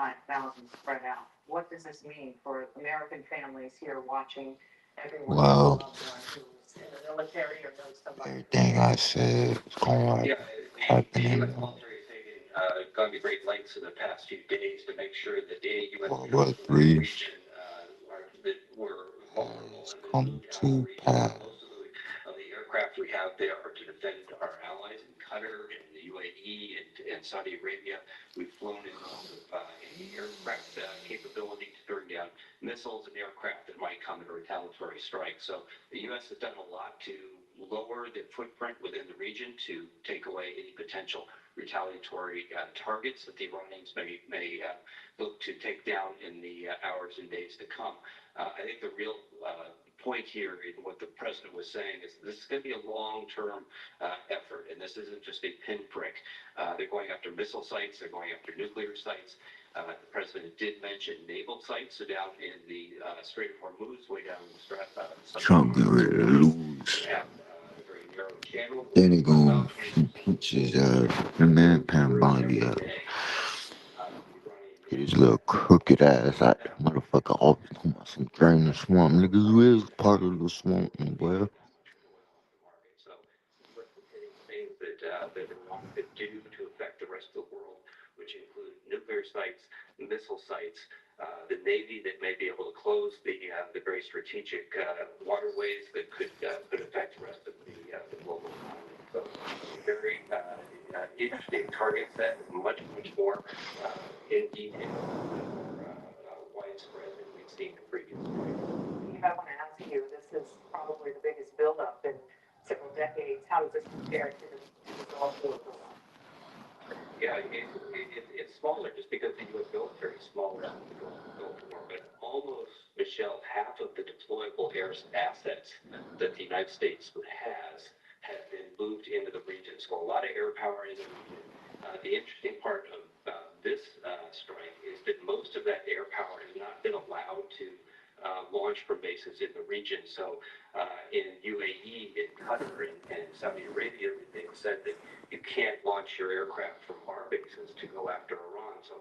25,000 spread out. What does this mean for American families here watching everyone who's a Well, loved one who's in the military or knows somebody? everything I said is going to Yeah, the happening. U.S. military is taking gone to great lengths in the past few days to make sure that any U.S. World War troops in that Three region that were vulnerable has and been come moved out of the to region. pass. Most of the aircraft we have there are to defend our allies in Qatar and the UAE and Saudi Arabia. We've flown in lots of anti-aircraft capability to bring down missiles and aircraft that might come in a retaliatory strike. So the U.S. has done a lot to lower the footprint within the region to take away any potential retaliatory targets that the Iranians may look to take down in the hours and days to come. I think the real point here in what the president was saying is this is going to be a long-term effort, and this isn't just a pinprick. They're going after missile sites, they're going after nuclear sites. The president did mention naval sites, so down in the Strait of Hormuz, way down in the Trump get ready to lose. have a very narrow channel. Then he gonna punch his the man Pam Bondi up. Get his little crooked ass out the motherfucker off. Talking about some drain the swamp. Nigga, you is part of the swamp, my boy. So, precipitating things that Iran could do to affect the rest of the world, which include nuclear sites, missile sites, the Navy that may be able to close the very strategic waterways that could affect the rest of the global economy. So, very interesting target set, much more in detail, widespread than we've seen in previous strikes. Steve, I want to ask you, this is probably the biggest buildup in several decades. How does this compare to the Gulf War? Yeah, it's smaller just because the U.S. military is smaller than the Gulf War, but almost, Michelle, half of the deployable air assets that the United States has have been moved into the region. So a lot of air power in the region. The interesting part of this strike is that most of that air power has not been allowed to launch from bases in the region. So in UAE, in Qatar, and Saudi Arabia, they've said that you can't launch your aircraft from our bases to go after Iran. So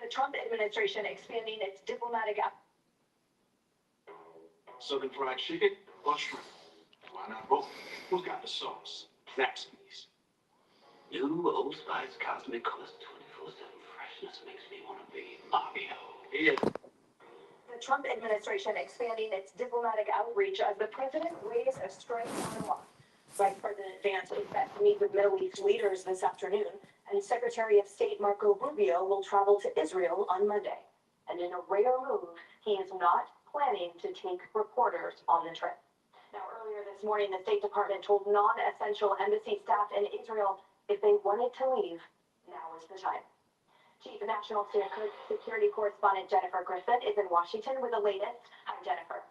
The Trump administration expanding its diplomatic. Southern fried chicken or shrimp? Why not both? Who's got the sauce? Next, please. New Old Spice Cosmic Quest 24/7 freshness makes me want to be Mario. Yeah. The Trump administration expanding its diplomatic outreach as the president weighs a strike on Iran. Vice President Vance is set to meet with Middle East leaders this afternoon, and Secretary of State Marco Rubio will travel to Israel on Monday. And in a rare move, he is not planning to take reporters on the trip. Now, earlier this morning, the State Department told non-essential embassy staff in Israel if they wanted to leave, now is the time. Chief National Security Correspondent Jennifer Griffin is in Washington with the latest. Hi, Jennifer.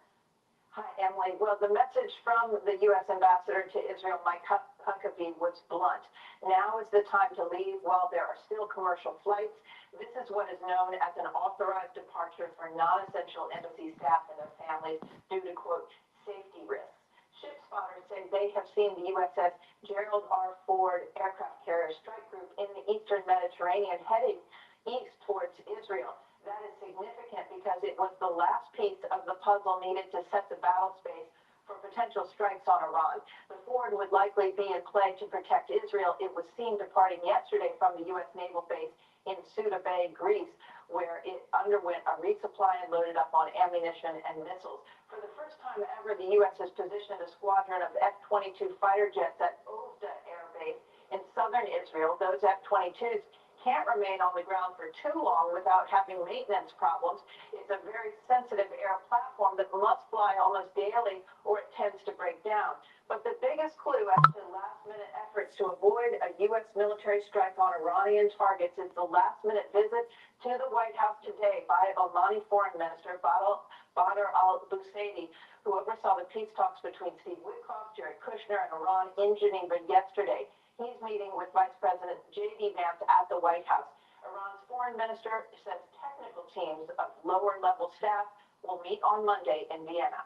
Hi, Emily. Well, the message from the U.S. Ambassador to Israel, Mike Huckabee, was blunt. Now is the time to leave while there are still commercial flights. This is what is known as an authorized departure for non-essential embassy staff and their families due to, quote, safety risks. Ship spotters say they have seen the USS Gerald R. Ford aircraft carrier strike group in the eastern Mediterranean heading east towards Israel. That is significant because it was the last piece of the puzzle needed to set the battle space for potential strikes on Iran. The Ford would likely be in play to protect Israel. It was seen departing yesterday from the U.S. naval base in Suda Bay, Greece, where it underwent a resupply and loaded up on ammunition and missiles. For the first time ever, the U.S. has positioned a squadron of F-22 fighter jets at Ovda Air Base in southern Israel. Those F-22s can't remain on the ground for too long without having maintenance problems. It's a very sensitive air platform that must fly almost daily or it tends to break down. But the biggest clue as to last-minute efforts to avoid a U.S. military strike on Iranian targets is the last-minute visit to the White House today by Omani Foreign Minister Badr al-Busaidi, who oversaw the peace talks between Steve Witkoff, Jared Kushner, and Iran in Geneva yesterday. He's meeting with Vice President J.D. Vance at the White House. Iran's foreign minister says technical teams of lower-level staff will meet on Monday in Vienna.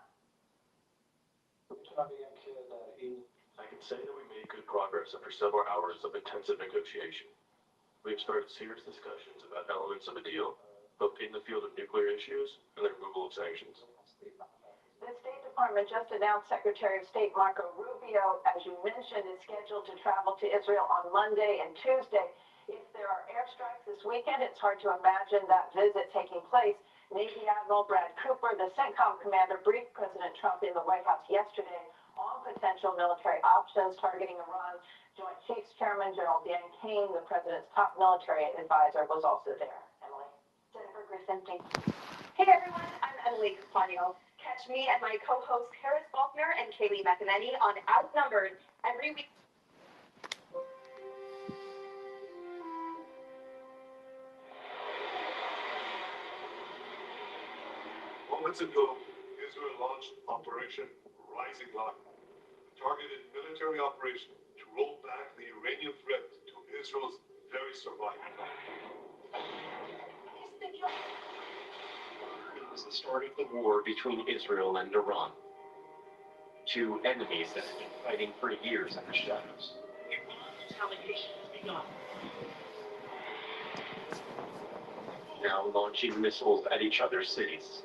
I can say that we made good progress after several hours of intensive negotiation. We have started serious discussions about elements of a deal, both in the field of nuclear issues and the removal of sanctions. The State Department just announced Secretary of State Marco Rubio, as you mentioned, is scheduled to travel to Israel on Monday and Tuesday. If there are airstrikes this weekend, it's hard to imagine that visit taking place. Navy Admiral Brad Cooper, the CENTCOM commander, briefed President Trump in the White House yesterday on potential military options targeting Iran. Joint Chiefs Chairman General Dan Kane, the president's top military advisor, was also there. Emily. Jennifer Griffin, thank you. Hey everyone, I'm Emily Campagno. Catch me and my co-hosts Harris Faulkner and Kaylee McEnany on Outnumbered every week. Moments ago, Israel launched Operation Rising Lion, a targeted military operation to roll back the Iranian threat to Israel's very survival. It was the start of the war between Israel and Iran. Two enemies that have been fighting for years in the shadows. Iran's retaliation has begun. Now launching missiles at each other's cities.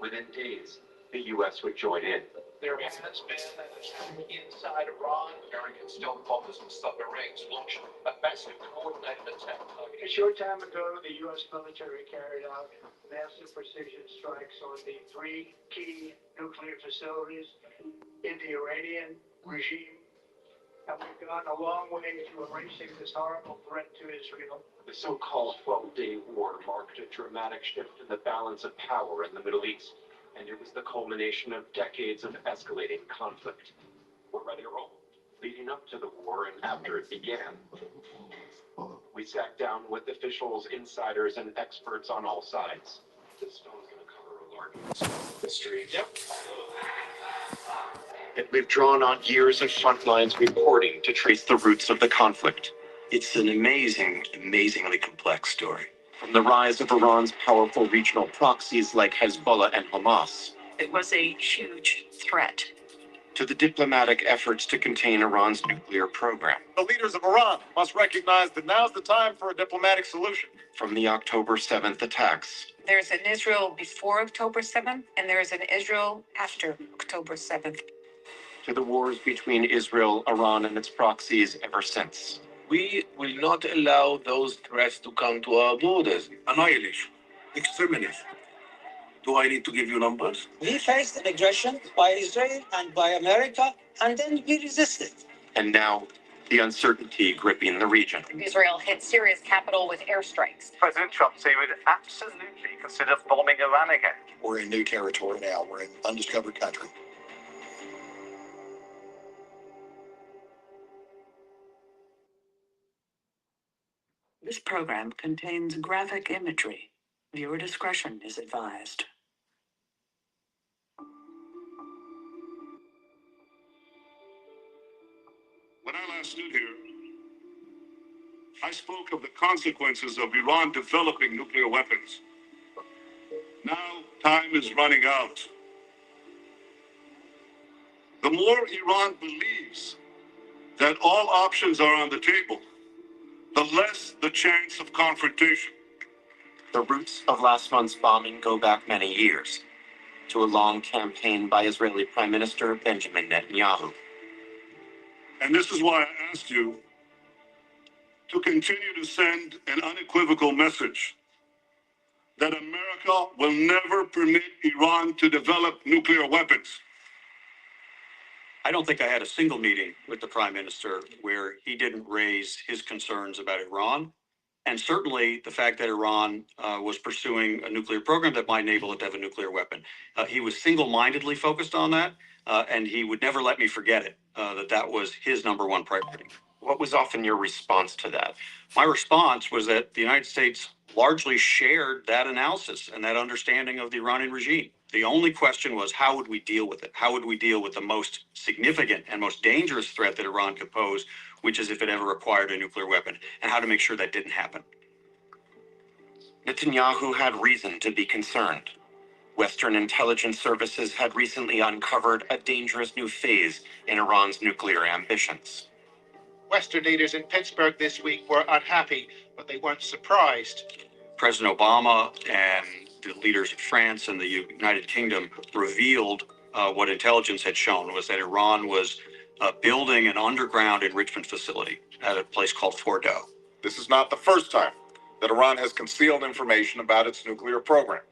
Within days, the U.S. would join in. There has been an attack inside Iran. Americans still focus on submarines launch a massive coordinated attack. A short time ago, the U.S. military carried out massive precision strikes on the three key nuclear facilities in the Iranian regime. And we've gone a long way to erasing this horrible threat to Israel. The so-called 12-day war marked a dramatic shift in the balance of power in the Middle East, and it was the culmination of decades of escalating conflict. We're ready to roll. Leading up to the war and after it began, we sat down with officials, insiders, and experts on all sides. This film's going to cover a large history. Yep. And we've drawn on years of frontlines reporting to trace the roots of the conflict. It's an amazingly complex story. From the rise of Iran's powerful regional proxies like Hezbollah and Hamas, it was a huge threat, to the diplomatic efforts to contain Iran's nuclear program. The leaders of Iran must recognize that now's the time for a diplomatic solution. From the October 7th attacks. There's an Israel before October 7th, and there's an Israel after October 7th. To the wars between Israel, Iran, and its proxies ever since. We will not allow those threats to come to our borders. Annihilation, extermination. Do I need to give you numbers? We faced an aggression by Israel and by America, and then we resisted. And now, the uncertainty gripping the region. Israel hit Syria's capital with airstrikes. President Trump said he would absolutely consider bombing Iran again. We're in new territory now. We're in undiscovered country. This program contains graphic imagery. Viewer discretion is advised. When I last stood here, I spoke of the consequences of Iran developing nuclear weapons. Now, time is running out. The more Iran believes that all options are on the table, the less the chance of confrontation. The roots of last month's bombing go back many years. to a long campaign by Israeli Prime Minister Benjamin Netanyahu. And this is why I asked you to continue to send an unequivocal message that America will never permit Iran to develop nuclear weapons. I don't think I had a single meeting with the Prime Minister where he didn't raise his concerns about Iran. And certainly the fact that Iran was pursuing a nuclear program that might enable it to have a nuclear weapon. He was single-mindedly focused on that, and he would never let me forget it, that was his number one priority. What was often your response to that? My response was that the United States largely shared that analysis and that understanding of the Iranian regime. The only question was, how would we deal with it? How would we deal with the most significant and most dangerous threat that Iran could pose, which is if it ever acquired a nuclear weapon, and how to make sure that didn't happen. Netanyahu had reason to be concerned. Western intelligence services had recently uncovered a dangerous new phase in Iran's nuclear ambitions. Western leaders in Pittsburgh this week were unhappy, but they weren't surprised. President Obama and the leaders of France and the United Kingdom revealed what intelligence had shown was that Iran was building an underground enrichment facility at a place called Fordow. This is not the first time that Iran has concealed information about its nuclear program.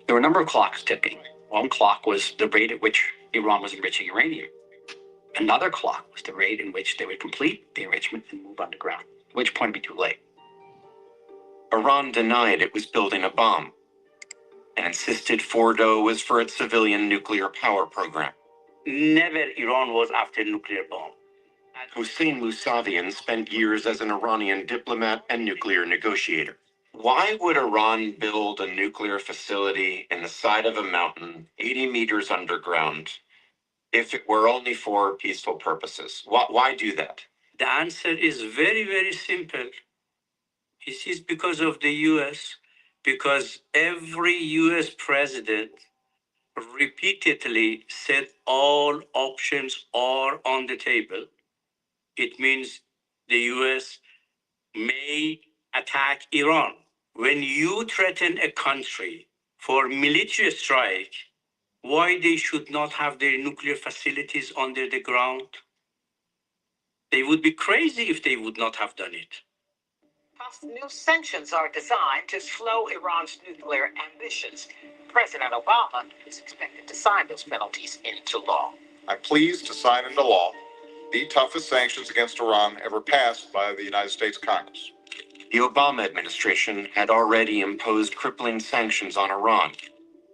There were a number of clocks ticking. One clock was the rate at which Iran was enriching uranium. Another clock was the rate in which they would complete the enrichment and move underground, at which point it'd be too late. Iran denied it was building a bomb and insisted Fordow was for its civilian nuclear power program. Never Iran was after a nuclear bomb. Hossein Mousavian spent years as an Iranian diplomat and nuclear negotiator. Why would Iran build a nuclear facility in the side of a mountain 80 meters underground if it were only for peaceful purposes? Why do that? The answer is very, very simple. It is because of the US, because every US president repeatedly said all options are on the table. It means the US may attack Iran. When you threaten a country for military strike, why they should not have their nuclear facilities under the ground? They would be crazy if they would not have done it. Plus, new sanctions are designed to slow Iran's nuclear ambitions. President Obama is expected to sign those penalties into law. I'm pleased to sign into law the toughest sanctions against Iran ever passed by the United States Congress. The Obama administration had already imposed crippling sanctions on Iran,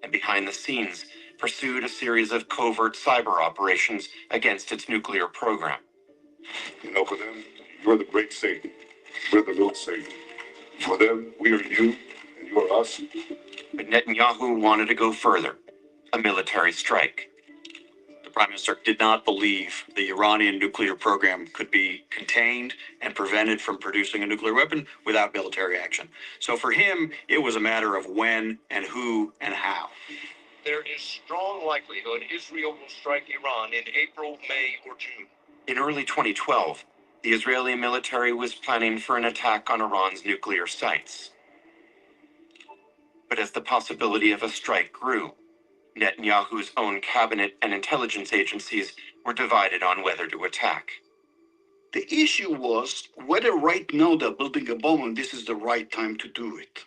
and behind the scenes pursued a series of covert cyber operations against its nuclear program. You know, for them, you're the great Satan. We're the little Satan. For them, we are you, and you are us. But Netanyahu wanted to go further, a military strike. The Prime Minister did not believe the Iranian nuclear program could be contained and prevented from producing a nuclear weapon without military action. So for him, it was a matter of when and who and how. There is strong likelihood Israel will strike Iran in April, May, or June. In early 2012, the Israeli military was planning for an attack on Iran's nuclear sites. But as the possibility of a strike grew, Netanyahu's own cabinet and intelligence agencies were divided on whether to attack. The issue was whether right now they're building a bomb and this is the right time to do it.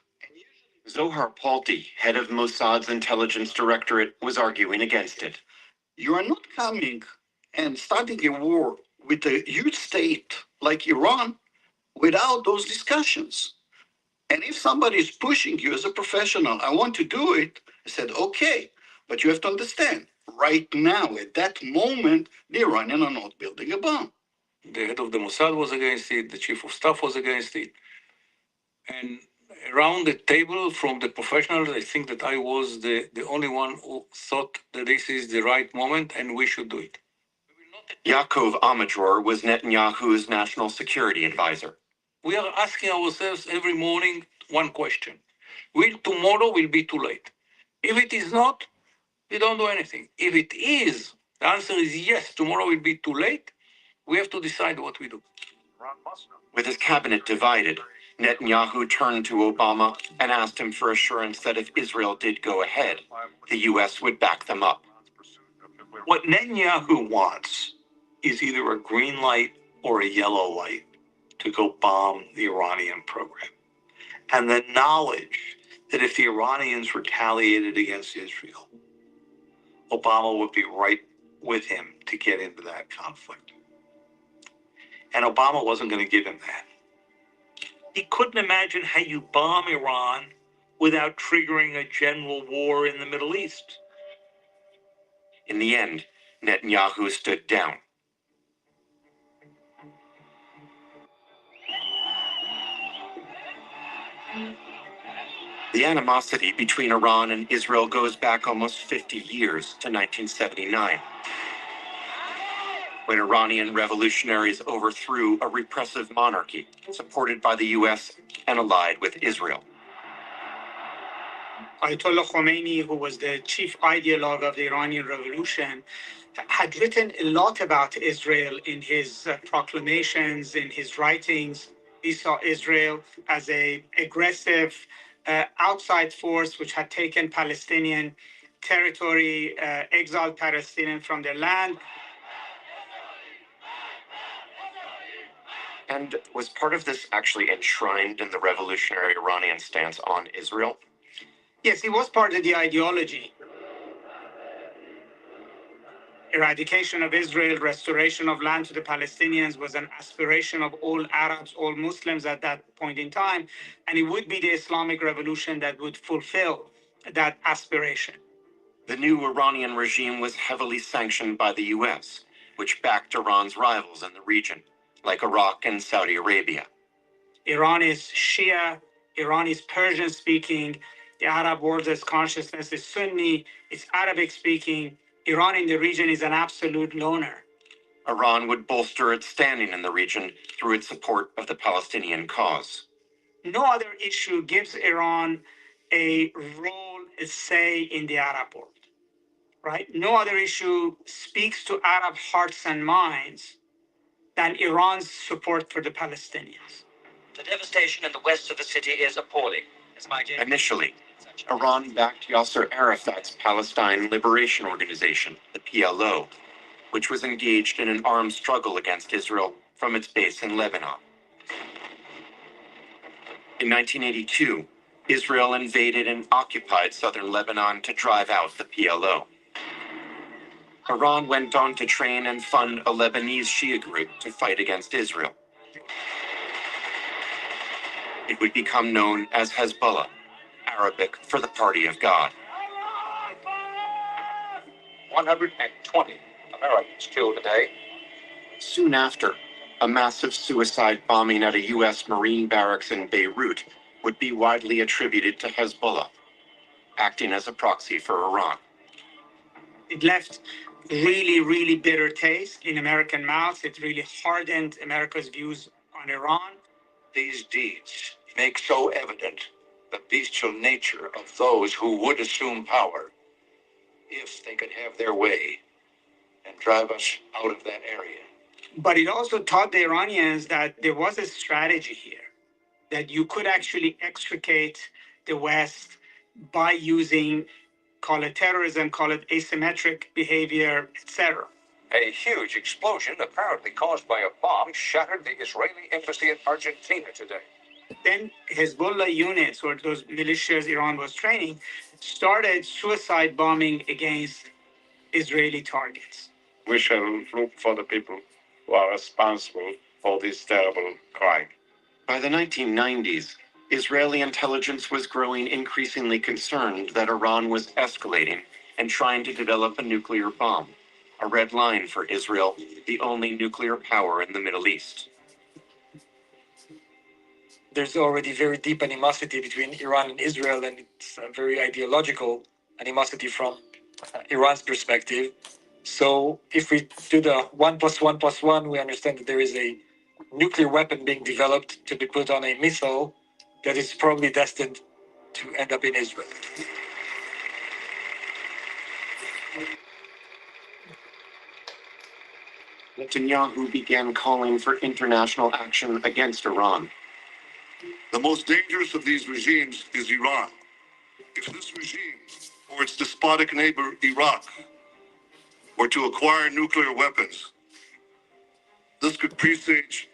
Zohar Palti, head of Mossad's intelligence directorate, was arguing against it. You are not coming and starting a war with a huge state like Iran without those discussions. And if somebody is pushing you as a professional, I want to do it, I said, okay, but you have to understand, right now, at that moment, the Iranians are not building a bomb. The head of the Mossad was against it, the chief of staff was against it. And around the table from the professionals, I think that I was the only one who thought that this is the right moment and we should do it. Yaakov Amadror was Netanyahu's national security advisor. We are asking ourselves every morning one question. Will tomorrow be too late? If it is not, we don't do anything. If it is, the answer is yes, tomorrow will be too late. We have to decide what we do. With his cabinet divided, Netanyahu turned to Obama and asked him for assurance that if Israel did go ahead, the U.S. would back them up. What Netanyahu wants is either a green light or a yellow light to go bomb the Iranian program. And the knowledge that if the Iranians retaliated against Israel, Obama would be right with him to get into that conflict. And Obama wasn't going to give him that. He couldn't imagine how you bomb Iran without triggering a general war in the Middle East. In the end, Netanyahu stood down. The animosity between Iran and Israel goes back almost 50 years to 1979, when Iranian revolutionaries overthrew a repressive monarchy supported by the U.S. and allied with Israel. Ayatollah Khomeini, who was the chief ideologue of the Iranian Revolution, had written a lot about Israel in his proclamations, in his writings. He saw Israel as an aggressive outside force which had taken Palestinian territory, exiled Palestinians from their land. And was part of this actually enshrined in the revolutionary Iranian stance on Israel? Yes, it was part of the ideology. Eradication of Israel, restoration of land to the Palestinians was an aspiration of all Arabs, all Muslims at that point in time, and it would be the Islamic Revolution that would fulfill that aspiration. The new Iranian regime was heavily sanctioned by the U.S., which backed Iran's rivals in the region, like Iraq and Saudi Arabia. Iran is Shia, Iran is Persian-speaking, the Arab world's consciousness is Sunni, it's Arabic-speaking. Iran in the region is an absolute loner. Iran would bolster its standing in the region through its support of the Palestinian cause. No other issue gives Iran a role, a say in the Arab world, right? No other issue speaks to Arab hearts and minds than Iran's support for the Palestinians. The devastation in the west of the city is appalling. Initially, Iran backed Yasser Arafat's Palestine Liberation Organization, the PLO, which was engaged in an armed struggle against Israel from its base in Lebanon. In 1982, Israel invaded and occupied southern Lebanon to drive out the PLO. Iran went on to train and fund a Lebanese Shia group to fight against Israel. It would become known as Hezbollah, Arabic for the Party of God. 120 Americans killed today. Soon after, a massive suicide bombing at a U.S. Marine barracks in Beirut would be widely attributed to Hezbollah, acting as a proxy for Iran. It left really, really bitter taste in American mouths. It really hardened America's views on Iran. These deeds make so evident the bestial nature of those who would assume power if they could have their way and drive us out of that area. But it also taught the Iranians that there was a strategy here, that you could actually extricate the West by using, call it terrorism, call it asymmetric behavior, etc. A huge explosion, apparently caused by a bomb, shattered the Israeli embassy in Argentina today. Then Hezbollah units, or those militias Iran was training, started suicide bombing against Israeli targets. We shall look for the people who are responsible for this terrible crime. By the 1990s, Israeli intelligence was growing increasingly concerned that Iran was escalating and trying to develop a nuclear bomb, a red line for Israel, the only nuclear power in the Middle East. There's already very deep animosity between Iran and Israel, and it's a very ideological animosity from Iran's perspective. So if we do the 1 + 1 + 1, we understand that there is a nuclear weapon being developed to be put on a missile that is probably destined to end up in Israel. Netanyahu began calling for international action against Iran. The most dangerous of these regimes is Iran. If this regime or its despotic neighbor, Iraq, were to acquire nuclear weapons, this could presage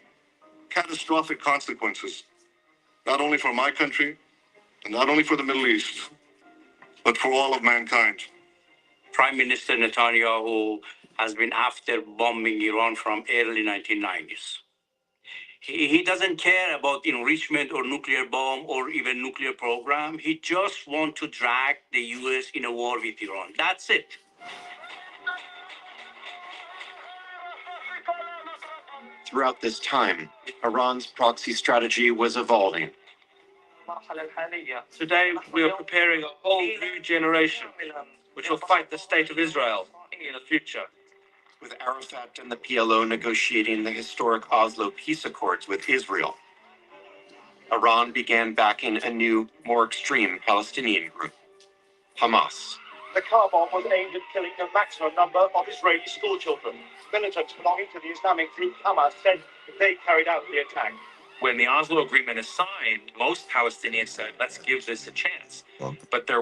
catastrophic consequences, not only for my country and not only for the Middle East, but for all of mankind. Prime Minister Netanyahu has been after bombing Iran from early 1990s. He doesn't care about enrichment or nuclear bomb or even nuclear program. He just wants to drag the US in a war with Iran. That's it. Throughout this time, Iran's proxy strategy was evolving. Today, we are preparing a whole new generation which will fight the state of Israel in the future. With Arafat and the PLO negotiating the historic Oslo peace accords with Israel, Iran began backing a new, more extreme Palestinian group, Hamas. The car bomb was aimed at killing the maximum number of Israeli schoolchildren. Militants belonging to the Islamic group Hamas said they carried out the attack. When the Oslo Agreement is signed, most Palestinians said, let's give this a chance. But there